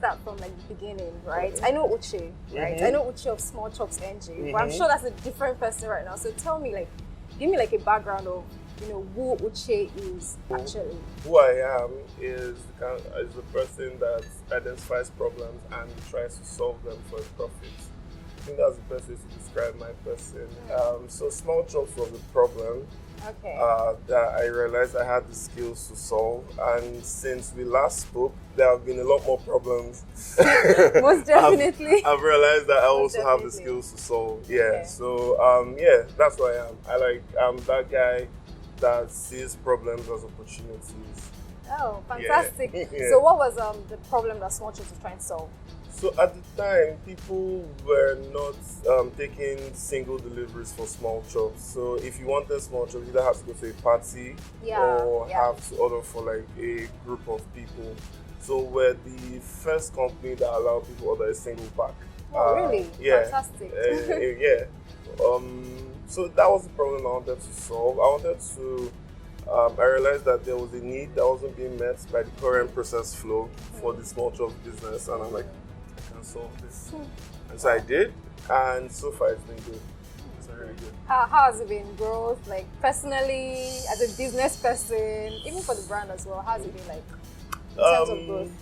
start from like the beginning, right? I know Uche, right? I know Uche of SmallChopsNg, but I'm sure that's a different person right now. So tell me, like, give me like a background of, who Uche is actually. Who I am is the person that identifies problems and tries to solve them for a profit. I think that's the best way to describe my person. So Small Chops was a problem that I realized I had the skills to solve, and since we last spoke, there have been a lot more problems. Most definitely. I've realized that I also have the skills to solve. Yeah. So that's who I am. I'm that guy that sees problems as opportunities. Oh, fantastic. Yeah. So what was the problem that Small Chops was trying to solve? So at the time, people were not taking single deliveries for Small Chops. So if you wanted Small Chops, you either have to go to a party or have to order for like a group of people. So we're the first company that allowed people to order a single pack. Oh, really? Yeah. Fantastic. So that was the problem I wanted to solve. I realized that there was a need that wasn't being met by the current process flow for the Small Chops business, and I'm like, I can solve this. And so I did, and so far it's been good. It's been really good. How has it been growth? Like personally, as a business person, even for the brand as well, how has it been like in terms of growth?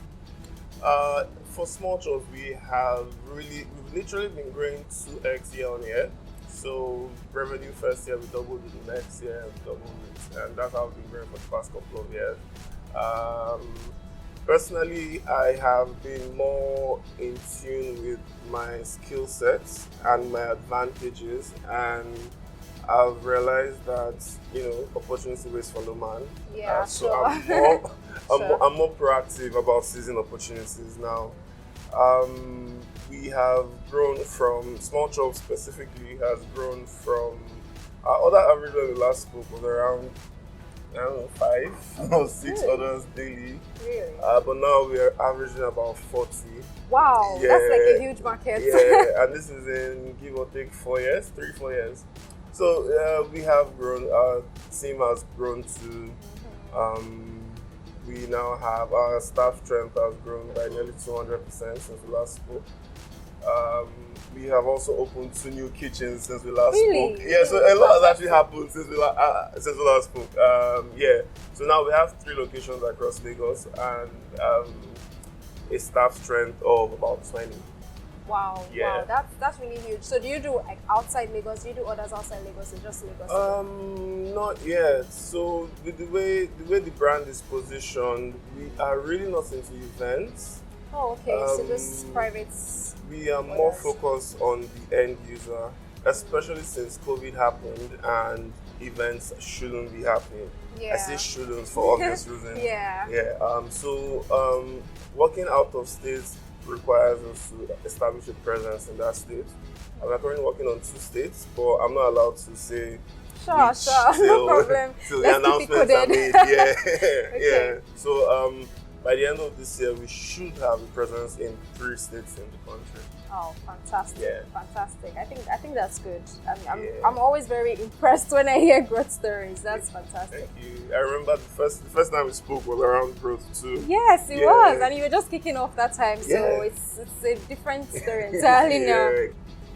For Small Chops, we've literally been growing 2x year on year. So revenue first year we doubled it, the next year we doubled it, and that's how we've been growing for the past couple of years. Personally, I have been more in tune with my skill sets and my advantages, and I've realized that opportunity waits for no man. Yeah, so I'm more proactive about seizing opportunities now. We have grown from Small Chops specifically has grown from our other average when we last spoke was around 5 or 6 orders daily. Really? But now we are averaging about 40. Wow, that's like a huge market. Yeah, and this is in give or take 4 years, 3-4 years. So we have grown. Our team has grown to. We now have our staff strength has grown by nearly 200% since we last spoke. We have also opened 2 new kitchens since we last spoke. Yeah, so a lot has actually happened since we last spoke. So now we have 3 locations across Lagos and a staff strength of about 20. Wow, that's really huge. So do you do like outside Lagos? Do you do orders outside Lagos or just Lagos? Not yet. So with the way the brand is positioned, we are really not into events. Oh, okay. So just private. We are more focused on the end user, especially since COVID happened and events shouldn't be happening. Yeah. I say shouldn't for obvious reasons. So working out of state requires us to establish a presence in that state. I'm currently working on 2 states, but I'm not allowed to say sure, no problem. Till the announcements are made. Okay. So by the end of this year, we should have a presence in 3 states in the country. Oh, fantastic! Yeah. Fantastic. I think that's good. I'm always very impressed when I hear growth stories. That's fantastic. Thank you. I remember the first time we spoke was around growth too. Yes, it was, and you were just kicking off that time. So it's a different story entirely now.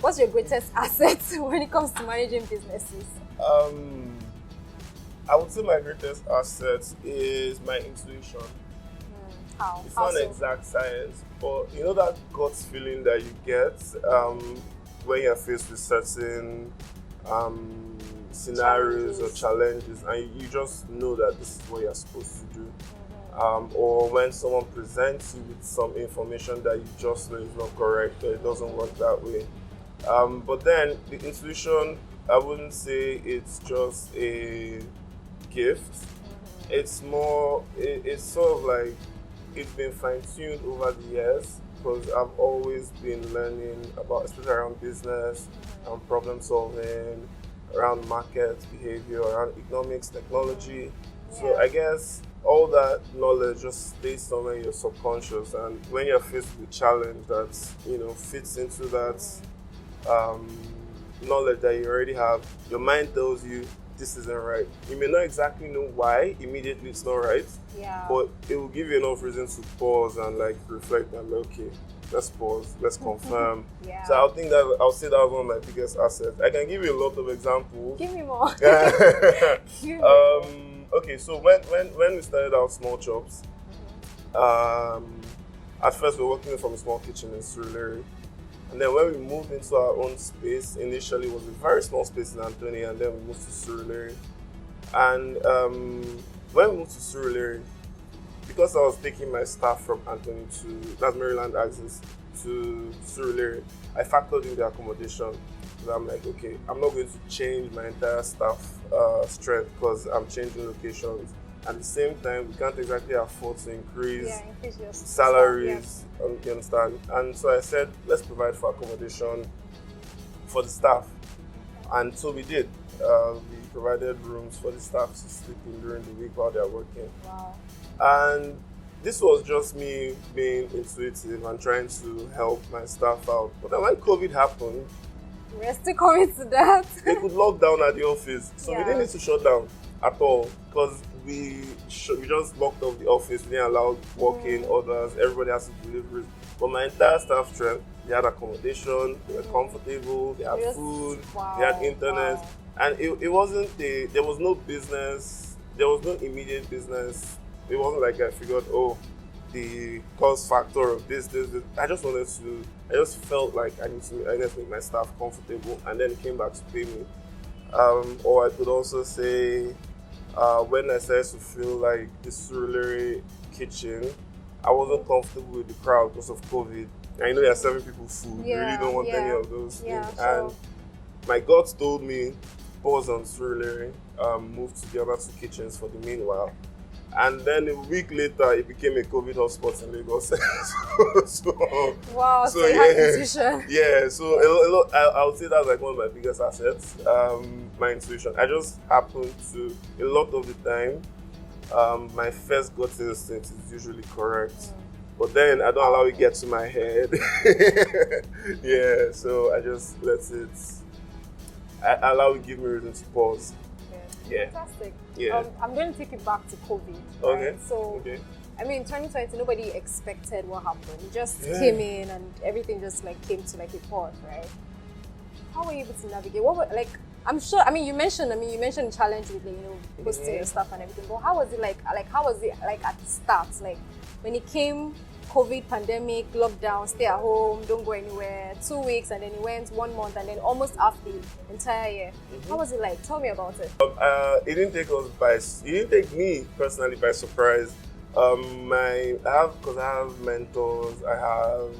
What's your greatest asset when it comes to managing businesses? I would say my greatest asset is my intuition. How? It's not an exact science, but you know that gut feeling that you get when you're faced with certain scenarios or challenges, and you just know that this is what you're supposed to do. Or when someone presents you with some information that you just know is not correct or it doesn't work that way. But then the intuition, I wouldn't say it's just a gift. It's more, it's sort of like, it's been fine-tuned over the years because I've always been learning about, especially around business, around problem solving, around market behavior, around economics, technology. So I guess all that knowledge just stays somewhere in your subconscious, and when you're faced with a challenge that fits into that knowledge that you already have, your mind tells you this isn't right. You may not exactly know why immediately it's not right, but it will give you enough reason to pause and like reflect and like, okay, let's pause, let's confirm. So I'll say that was one of my biggest assets. I can give you a lot of examples. Give me more. Okay, so when we started out Small Chops, at first we were working from a small kitchen in Surulere. And then when we moved into our own space, initially it was a very small space in Anthony, and then we moved to Surulere. And when we moved to Surulere, because I was taking my staff from Anthony that's Maryland Axis, to Surulere, I factored in the accommodation. So I'm like, okay, I'm not going to change my entire staff strength because I'm changing locations. At the same time, we can't exactly afford to increase your salaries, you understand? And so I said, let's provide for accommodation for the staff. And so we did. We provided rooms for the staff to sleep in during the week while they're working. Wow. And this was just me being intuitive and trying to help my staff out. But then when COVID happened, we're still coming to that. they could lock down at the office. So we didn't need to shut down at all because we just locked off the office. We didn't allow walk-in orders. Everybody has to deliver. But my entire staff strength, they had accommodation, they were comfortable, they had food, they had internet. And it wasn't there was no business, there was no immediate business. It wasn't like I figured, the cost factor of this. I just felt like I need to make my staff comfortable, and then it came back to pay me. Or I could also say, when I started to feel like the Surulere kitchen, I wasn't comfortable with the crowd because of COVID. I know you're serving people food. You really don't want any of those things. Sure. And my guts told me, pause on Surulere, move to the other two kitchens for the meanwhile. And then a week later, it became a COVID hotspot in Lagos. So you had intuition. Yeah, so I would say that's like one of my biggest assets, my intuition. I just happened to, a lot of the time, my first gut instinct is usually correct. But then I don't allow it get to my head. Yeah, so I just let it, I allow it give me reason to pause. Yeah. Fantastic. Yeah. I'm going to take it back to COVID. Okay. Right? So, I mean, in 2020, nobody expected what happened. It just came in and everything just like came to like a pause, right? How were you able to navigate? What were, like, I'm sure, I mean, you mentioned the challenge with, hosting your stuff and everything, but how was it like at the start? Like, when it came, COVID, pandemic, lockdown, stay at home, don't go anywhere, 2 weeks, and then it went 1 month, and then almost half the entire year. How was it like? Tell me about it. It didn't take me personally by surprise. I have mentors, I have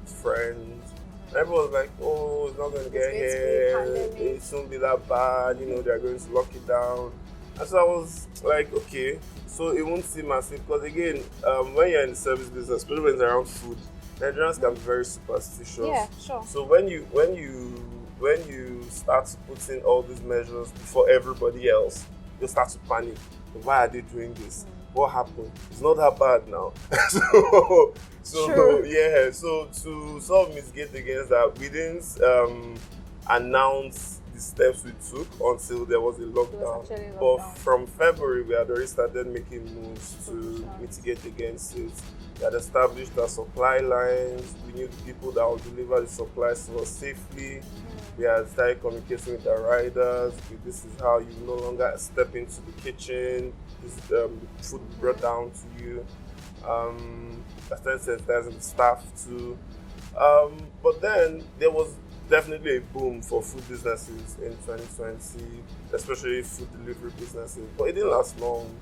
friends. Everyone's like, oh, it's not going to get here, it won't be that bad, they're going to lock it down. And so I was like, okay, so it won't seem massive, because again, when you're in the service business, especially when it's around food, Nigerians can be very superstitious. Yeah, sure. So when you start to put in all these measures before everybody else, you start to panic. Why are they doing this? What happened? It's not that bad now. So to sort of mitigate against that, we didn't announce the steps we took until there was a lockdown. But from February, we had already started making moves to mitigate against it. We had established our supply lines. We knew the people that would deliver the supplies to us safely. We had started communicating with our riders. This is how you no longer step into the kitchen. This is the food brought down to you. I started sensitizing the staff too. But then there was definitely a boom for food businesses in 2020, especially food delivery businesses. But it didn't last long.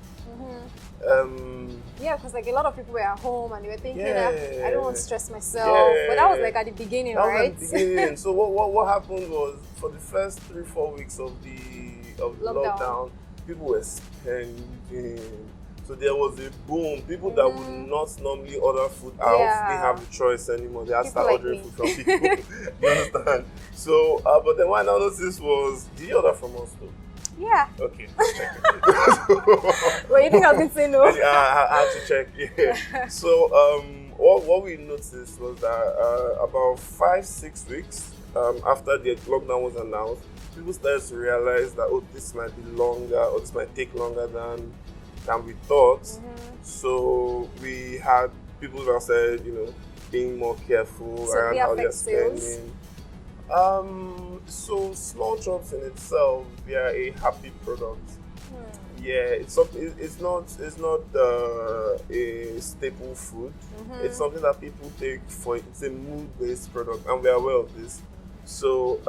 Because like a lot of people were at home and they were thinking, I don't want to stress myself. But that was like at the beginning, right? At the beginning. So what happened was, for the first 3-4 weeks of the lockdown, people were spending. So there was a boom. People that would not normally order food out, they have the choice anymore. They have to start ordering food from people. You understand? So, but then what I noticed was, did you order from us though? Yeah. Okay. Well, you think I was going to say no? I had to check. Yeah. So what we noticed was that about 5-6 weeks after the lockdown was announced, people started to realize that, oh, this might be longer, or this might take longer than we thought. So we had people that said, being more careful around how they're spending. So small chops in itself, they are a happy product. Yeah, it's not a staple food. It's something that people take for. It's a mood-based product, and we are aware of this. So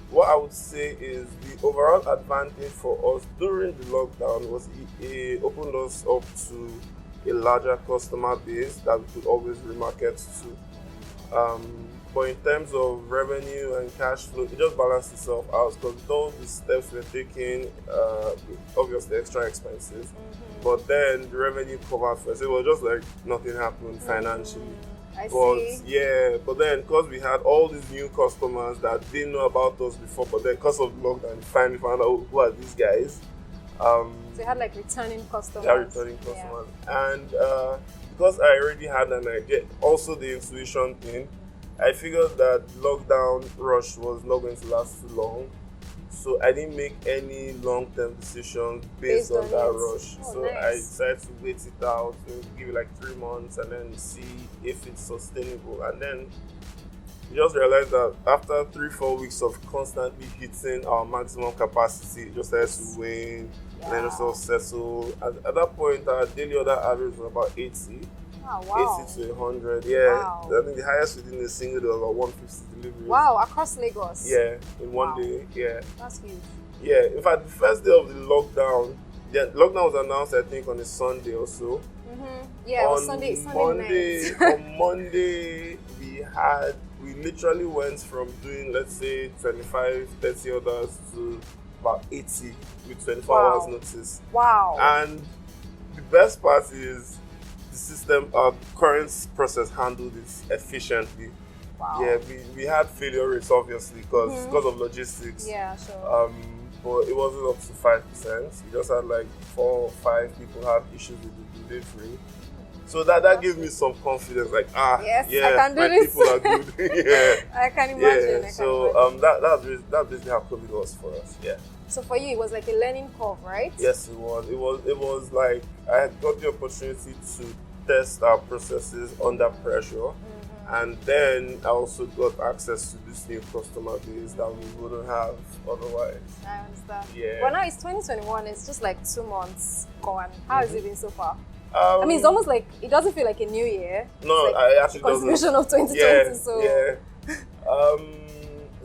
what I would say is the overall advantage for us during the lockdown was it opened us up to a larger customer base that we could always remarket to. But in terms of revenue and cash flow, it just balanced itself out because with all the steps we're taking, obviously extra expenses, but then the revenue covered first. It was just like nothing happened financially. But then because we had all these new customers that didn't know about us before, but then because of the lockdown, we finally found out who are these guys. So you had like returning customers. And because I already had an idea, also the intuition thing, I figured that lockdown rush was not going to last too long. So I didn't make any long-term decisions based on that rush. I decided to wait it out, give it like 3 months and then see if it's sustainable. And then we just realized that after 3-4 weeks of constantly hitting our maximum capacity, it just started to wane and then just sort of settle. At that point, our daily order average was about 80. 80 to 100, I think the highest within a single day was about 150 deliveries. Wow, across Lagos? Yeah, in one day, That's huge. Yeah, in fact, the first day of the lockdown, lockdown was announced, I think, on a Sunday or so. Yeah, it was Sunday night. On Monday, we literally went from doing, let's say, 25, 30 orders to about 80 with 24 hours notice. Wow. And the best part is, the system, our current process handled it efficiently. Wow. Yeah, we had failure rates obviously because of logistics. Yeah, sure. But it wasn't up to 5%. We just had like 4 or 5 people have issues with the delivery. So that gave me some confidence, like yes, I can do this. People are good. I can imagine. That's basically how COVID was for us. Yeah. So for you, it was like a learning curve, right? Yes, it was. It was like I had got the opportunity to test our processes under pressure, and then I also got access to this new customer base that we wouldn't have otherwise. I understand. Yeah. Well, now it's 2021. It's just like 2 months gone. How has it been so far? I mean, it's almost like it doesn't feel like a new year. No, it's like I actually doesn't. Contribution of 2020.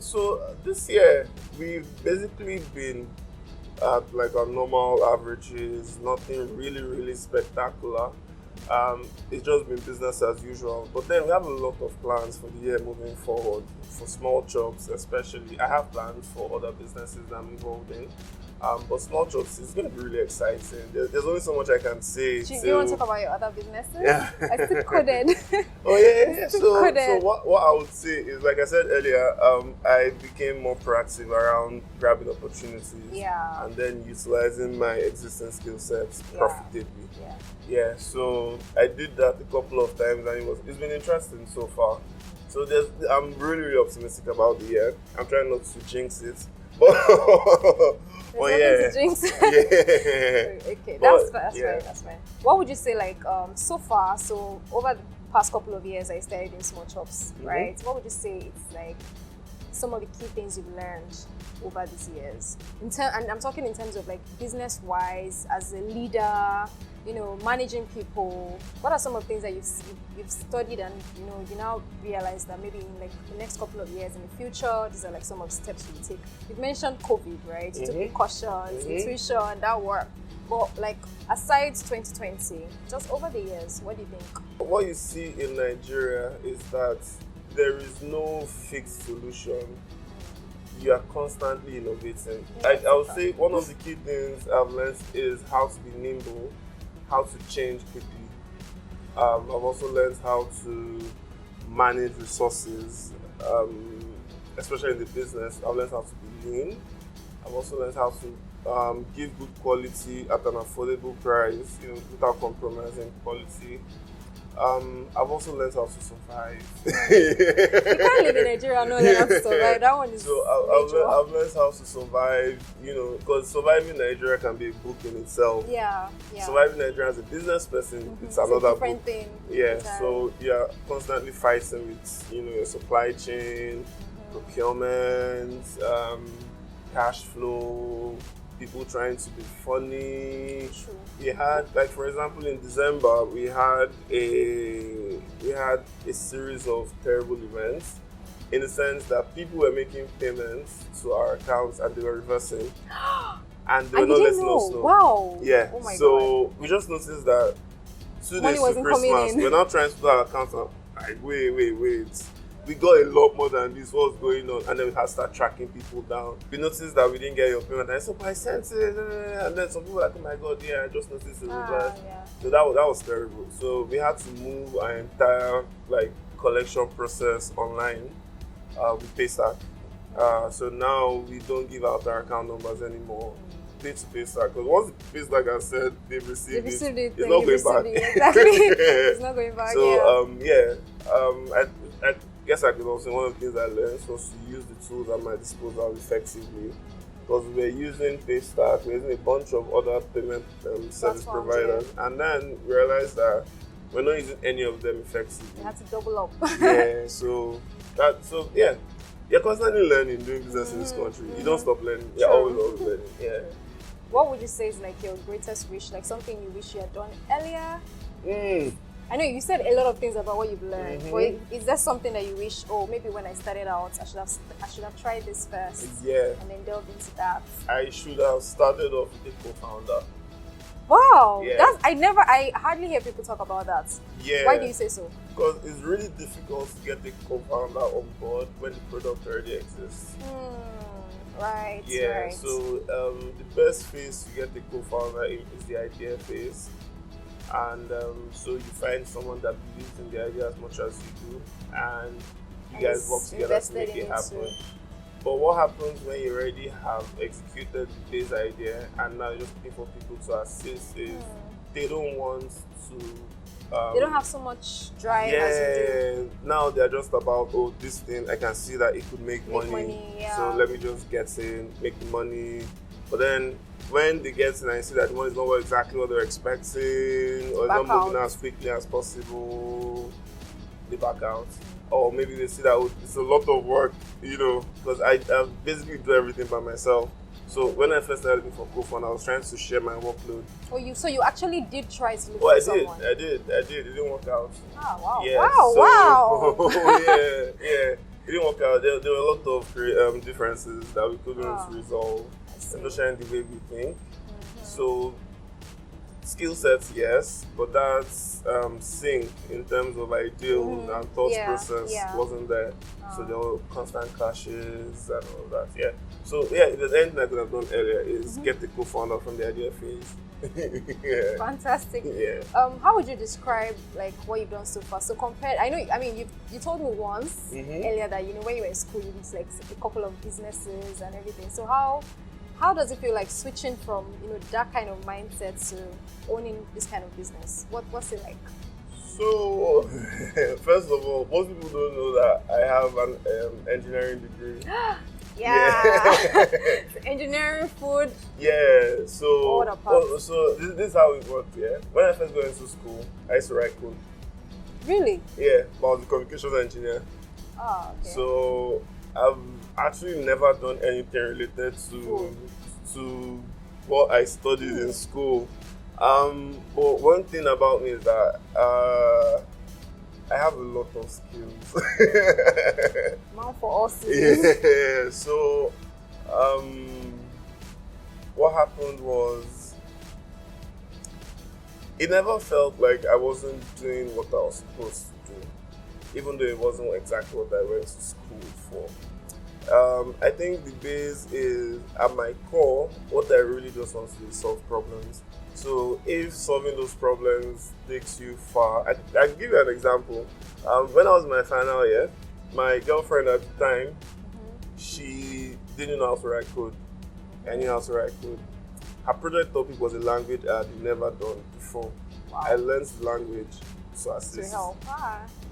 So this year we've basically been at like our normal averages, nothing really spectacular. It's just been business as usual. But then we have a lot of plans for the year moving forward. For Small Chops especially, I have plans for other businesses that I'm involved in. But Small Chops is going to be really exciting. There's only so much I can say. Do you want to talk about your other businesses? Yeah. I still couldn't. Oh yeah. So what I would say is, like I said earlier, I became more proactive around grabbing opportunities. Yeah. And then utilizing my existing skill sets profitably. Yeah. So I did that a couple of times, and it's been interesting so far. So I'm really optimistic about the year. I'm trying not to jinx it. Well, yeah. Okay, that's fine. What would you say, like, so far, so over the past couple of years I started in Small Chops, right? What would you say it's like some of the key things you've learned over these years? And I'm talking in terms of like business-wise, as a leader, managing people. What are some of the things that you've studied and you now realize that maybe in like the next couple of years in the future, these are like some of the steps you take? You've mentioned COVID, right? You took precautions, intuition, that worked. But like aside 2020, just over the years, what do you think? What you see in Nigeria is that there is no fixed solution. You are constantly innovating. I would say one of the key things I've learned is how to be nimble, how to change quickly. I've also learned how to manage resources, especially in the business. I've learned how to be lean. I've also learned how to give good quality at an affordable price, without compromising quality. I've also learned how to survive. You can't live in Nigeria and not learn how to survive. That one is so I've learned how to survive, because surviving in Nigeria can be a book in itself. Yeah. Surviving in Nigeria as a business person, it's another a different book. thing. Yeah, so you're constantly fighting with, your supply chain, procurement, cash flow, people trying to be funny. True. We had, like, for example, in December, we had a series of terrible events, in the sense that people were making payments to our accounts and they were reversing, and they were not letting us know. Wow. Yeah. Oh my so God. we just noticed that 2 Money days to wasn't coming Christmas, in. we're now trying to do our accounts. Like, wait. We got a lot more than this. What's going on? And then we had to start tracking people down. We noticed that we didn't get your payment. I said, but I sent it. And then some people were like, oh my God, yeah, I just noticed the reverse. Yeah. So that was terrible. So we had to move our entire collection process online with Paystack. So now we don't give out our account numbers anymore. Pay to Paystack. Because once Paystack has said they've received it, it's not going back. Exactly. It's not going back. So I guess I could also, one of the things I learned was to use the tools at my disposal effectively, because we were using Paystack, we were using a bunch of other payment service providers, and then we realized that we're not using any of them effectively. You had to double up. You're constantly learning, doing business in this country. You don't stop learning. You're always learning. Yeah. What would you say is like your greatest wish, like something you wish you had done earlier? I know you said a lot of things about what you've learned, but is there something that you wish, maybe when I started out, I should have tried this first, and then delved into that? I should have started off with a co-founder. Wow, Yeah. I hardly hear people talk about that. Yeah. Why do you say so? Because it's really difficult to get the co-founder on board when the product already exists. Right. Yeah. Right. So the best phase to get the co-founder in is the idea phase. And so you find someone that believes in the idea as much as you do, and you guys work together to make it happen. But what happens when you already have executed the base idea and now you're just looking for people to assist is they don't want to... they don't have so much drive as you do. Now they're just about, this thing, I can see that it could make money, so let me just get in, make the money. But then when they get in and see that the money is not exactly what they're expecting, or it's not moving as quickly as possible, they back out. Or maybe they see that it's a lot of work, because I basically do everything by myself. So when I first started looking for co-founder, I was trying to share my workload. So you actually did try to look for someone? I did. It didn't work out. Wow. Yeah, Wow. It didn't work out. There were a lot of differences that we couldn't resolve, especially the way we think. So skill sets, yes, but that's sync in terms of ideals and thought process wasn't there. So there were constant clashes and all that. Yeah. So if there's anything I could have done earlier is get the co-founder from the idea phase. Fantastic. Yeah. How would you describe what you've done so far? So compared, you told me once earlier that when you were in school you did a couple of businesses and everything. So how does it feel like switching from that kind of mindset to owning this kind of business? What's it like? So first of all, most people don't know that I have an engineering degree. Yeah. Engineering, food. Yeah. So this is how it worked. Yeah. When I first got into school, I used to write code. Really? Yeah, but I was a communications engineer. Oh, okay. So I've actually never done anything related to what I studied in school. But one thing about me is that I have a lot of skills. Man for all seasons. Yeah. So what happened was it never felt like I wasn't doing what I was supposed to do, even though it wasn't exactly what I went to school for. I think the base is, at my core, what I really just want to do is solve problems. So if solving those problems takes you far, I can give you an example. When I was in my final year, my girlfriend at the time, she didn't know how to write code. I knew how to write code. Her project topic was a language I had never done before. Wow. I learned the language, to assist. To help.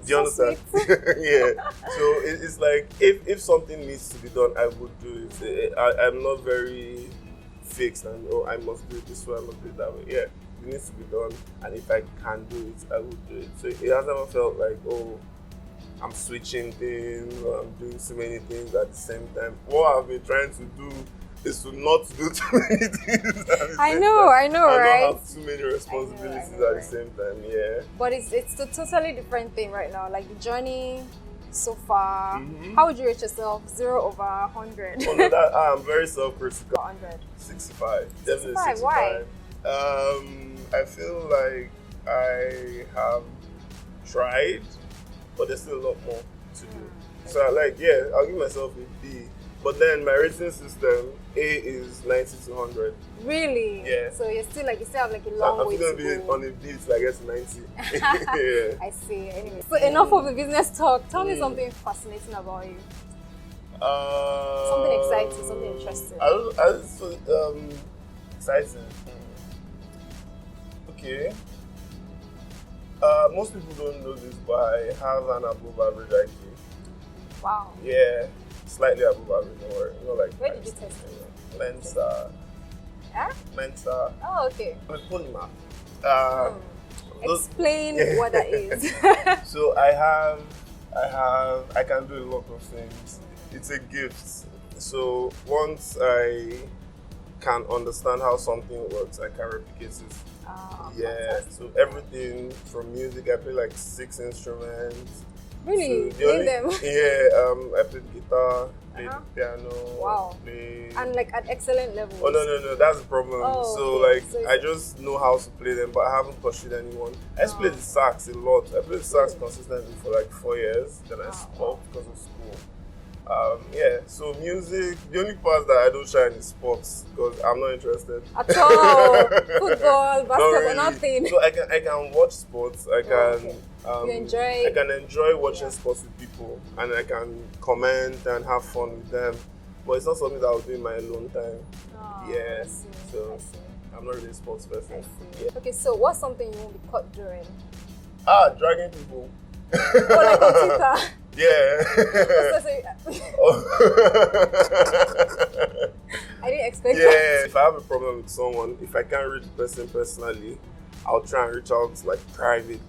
Do you understand? Yeah. So it's like if something needs to be done, I would do it. I'm not very fixed and I must do it this way, I must do it that way. Yeah, it needs to be done, and if I can do it, I would do it. So it has never felt like, oh, I'm switching things or I'm doing so many things at the same time. What I've been trying to do is to not do too many things at the same time. I know, right? And not have too many responsibilities at the same time, yeah. But it's a totally different thing right now. Like the journey so far, how would you rate yourself? 0 over 100? Oh, no, I'm very self-critical. 100. 65. Definitely 65. Why? I feel like I have tried, but there's still a lot more to do. So I'll give myself a B. But then my rating system, A is 90 to 100. Really? Yeah. So you still have like a long way to go. I'm still going to be on a B till I get to 90. Yeah. I see. Anyway, so enough of the business talk. Tell me something fascinating about you. Something exciting, something interesting. Exciting. Okay. Most people don't know this, but I have an above average IQ. Wow. Yeah. Slightly above average, don't worry. Where did you test it? Mensa. Huh? Mensa. Oh, okay. I'm a polymath. Explain what that is. So I can do a lot of things. It's a gift. So once I can understand how something works, I can replicate it. Yeah. Fantastic. So everything from music, I play like 6 instruments. Really? So Name them? Yeah, I played guitar, played piano. Wow. And like at excellent levels. Oh no, that's the problem. Okay. So I just know how to play them, but I haven't pursued anyone. I just played the sax a lot. I played the sax consistently for like 4 years, then I stopped because of school. So music, the only part that I don't shine is sports because I'm not interested. At all. Football, basketball, nothing. So I can watch sports, I can I can enjoy watching sports with people, and I can comment and have fun with them. But it's not something that I'll do in my alone time. I see. So I'm not really a sports person. Yeah. Okay, so what's something you won't be caught doing? Dragging people. Oh, like on Twitter? Yeah. I didn't expect that. Yeah, if I have a problem with someone, if I can't reach the person personally, I'll try and reach out like privately.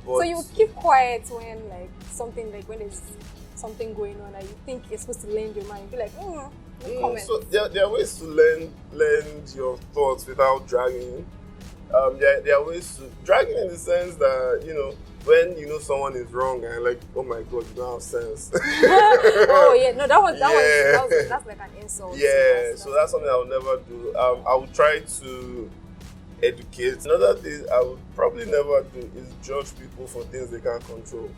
But so you keep quiet when when there's something going on and you think you're supposed to lend your mind. Be like, no comment. So there are ways to lend your thoughts without dragging. There are ways to dragging in the sense that when you know someone is wrong and like, oh my god, you don't have sense. Oh yeah, no, that's like an insult. Yeah, so that's something I would never do. I would try to educate. Another thing I would probably never do is judge people for things they can't control.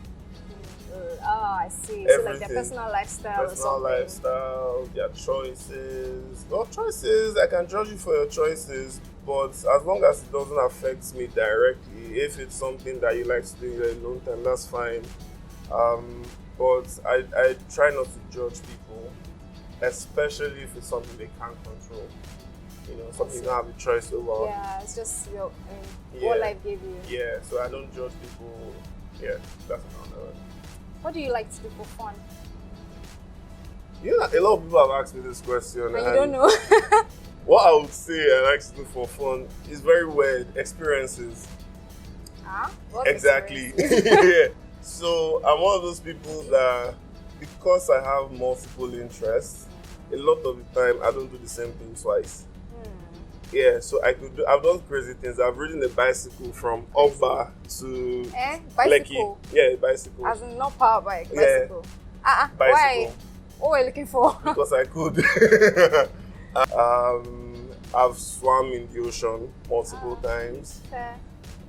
I see. Everything. So like their personal lifestyle Personal lifestyle, their choices. Well, choices, I can judge you for your choices, but as long as it doesn't affect me directly, if it's something that you like to do in your alone time, that's fine. But I try not to judge people, especially if it's something they can't control. Something you don't have a choice over. Yeah, it's just what life gave you. Yeah, so I don't judge people. Yeah, that's another one. What do you like to do for fun? A lot of people have asked me this question. And you don't know. What I would say I like to do for fun is very weird experiences. What exactly. Yeah. So I'm one of those people that, because I have multiple interests, a lot of the time I don't do the same thing twice. Yeah, so I've done crazy things. I've ridden a bicycle from Oba to bicycle? Lekki. Yeah, bicycle. As in not power bike, bicycle. Yeah. Bicycle. Why? What were you looking for? Because I could. I've swum in the ocean multiple times. Fair.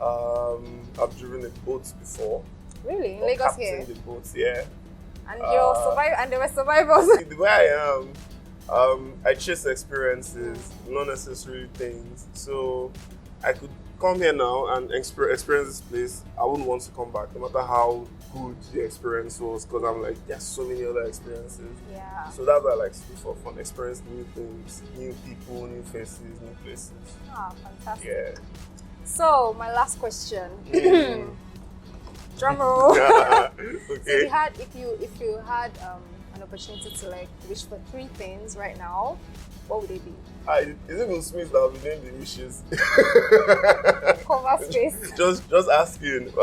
I've driven a boat before. Really? In Lagos here? The boats, yeah. And and there were survivors. The way I am, I chase experiences, not necessarily things. So I could come here now and experience this place. I wouldn't want to come back, no matter how good the experience was, because I'm like, there's so many other experiences. Yeah. So that's what I like to do for fun. Experience new things, new people, new faces, new places. Fantastic. Yeah. So my last question. Drum roll. Okay. So if you had an opportunity to like wish for 3 things right now, what would they be? Is it Will Smith that will be doing the wishes? Cover space. just asking.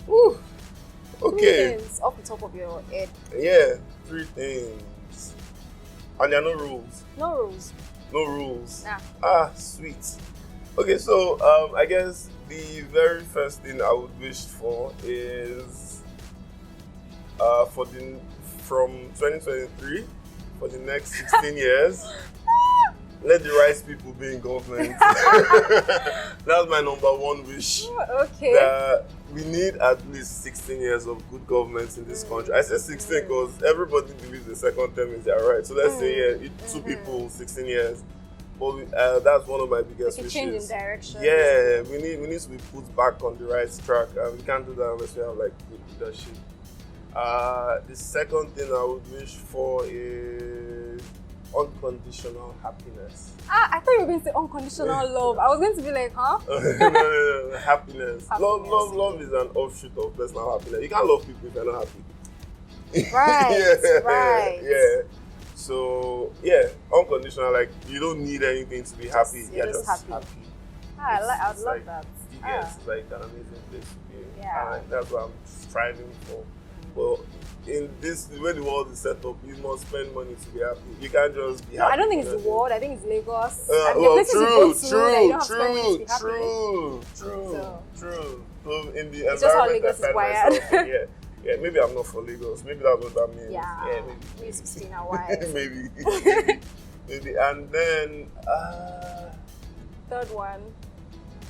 Ooh. Okay. 3 things off the top of your head. Yeah, 3 things. And there are no rules. No rules. No rules. Nah. Sweet. Okay, so I guess the very first thing I would wish for is from 2023 for the next 16 years. Let the right people be in government. That's my number 1 wish. Okay. That we need at least 16 years of good government in this country. I say 16 because everybody believes the second term is their right. So let's say 2 people, 16 years. But that's one of my biggest wishes. Change in direction. Yeah, we need to be put back on the right track, and we can't do that unless we have like good leadership. The second thing I would wish for is unconditional happiness. I thought you were going to say unconditional love. I was going to be like, huh? No, happiness. Love is an offshoot of personal happiness. You can't love people if you're not happy. Right, right. Yeah. So, yeah, unconditional, like, you don't need anything to be happy. You're just happy. I'd love that. Yes, it's like an amazing place to be. Yeah. And that's what I'm striving for. Well, in this, the way the world is set up, you must spend money to be happy. You can't just be happy. I don't think it's the world. I think it's Lagos. True. So in the it's just how Lagos is wired. Yeah, maybe I'm not for Lagos. Maybe that's what that means. Yeah, maybe 16 hours. maybe. And then third one,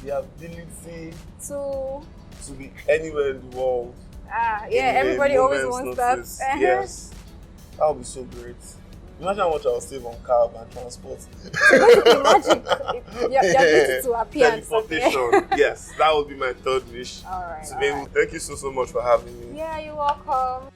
the ability to be anywhere in the world. Everybody always wants notice. that. Yes, that would be so great. Imagine how much I'll save on cab and transport. Imagine your ability to appear and teleportation. Yes, that would be my third wish. All right. So, thank you so much for having me. Yeah, you're welcome.